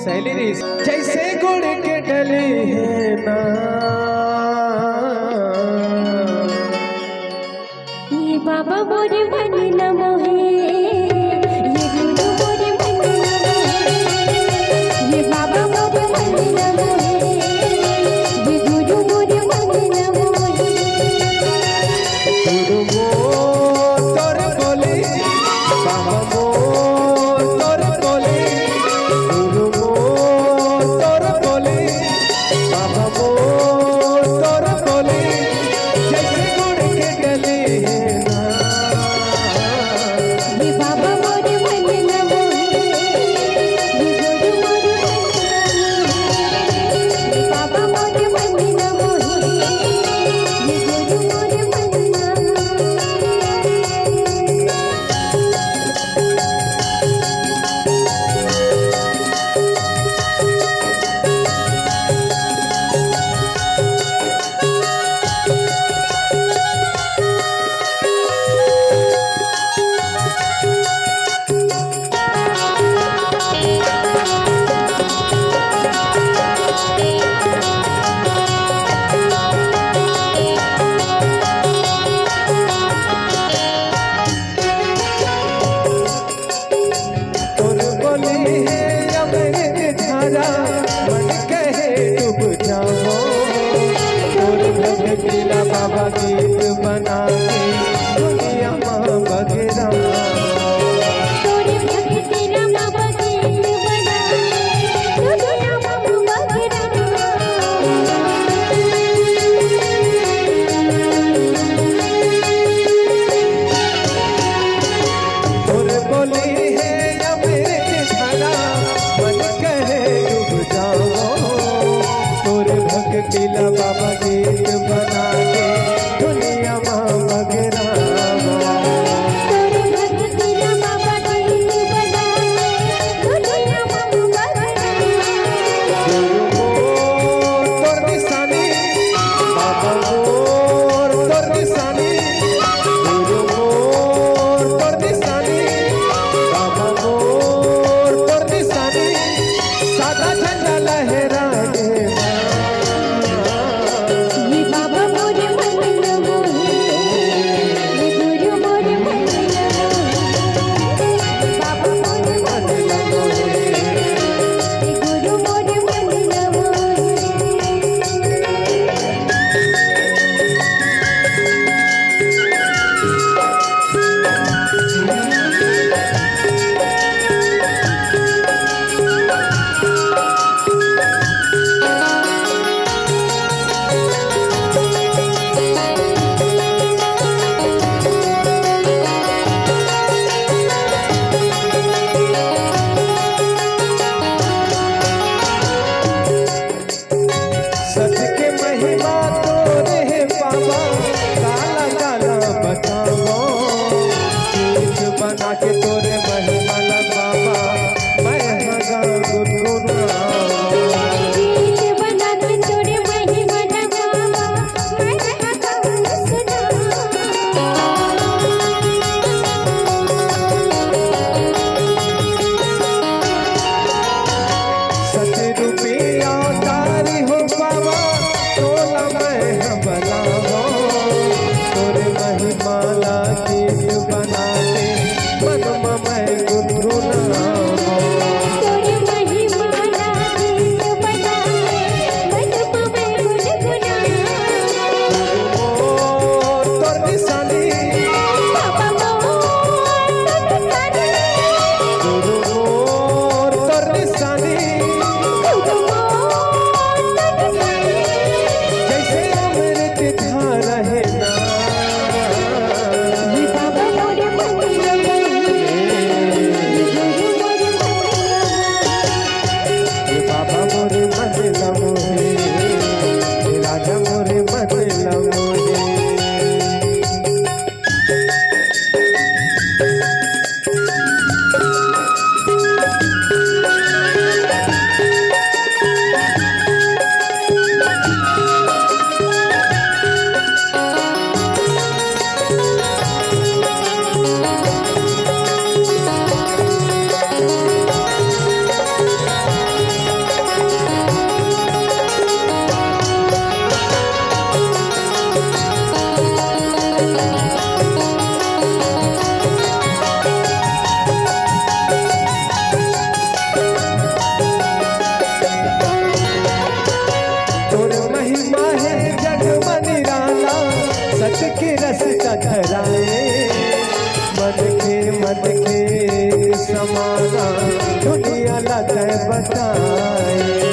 Salary जैसे गुड़ के डले है ना, ये बाबा मोरे मन न मोहे, ये गुरु मोरे मन न मोहे, ये बाबा मोरे मन न मोहे, ये गुरु मोरे मन न मोहे। गुरु मोर तोर बोले, बाबा मोर तोर बोले, गुरु मोर तोर बोले, बाबा मोर तोर बोले, जैसे गुड़ के डले है ना, ये बाबा मोरे मन न मोहे, ये गुरु मोरे मन न मोहे, ये बाबा मोरे मन न मोहे, ये गुरु मोरे मन न मोहे। तोर बोले है अमृत धारा, मन कहे डूब जाओ, तोर भगतीला बाबा गीत बना के दुनिया माँ बगेरा, तोरे भक्ति रमा बगीत बना, दुनिया मम बगरना। तोर बोले है अमृत धारा, मन कहे डूब जाओ, तोर भगतीला बाबा गीत बना के दुनिया माँ बगेरा, तोरे भक्ति रमा बगीत बना, दुनिया मम बगरना। गुरु मोर तोर निशानी, बाबा मोर तोर निशानी, गुरु मोर तोर निशानी, बाबा मोर तोर निशानी, सादा झंडा लहराए ना, ये बाबा लहराए, मन के समाना दुनिया लगे बताए।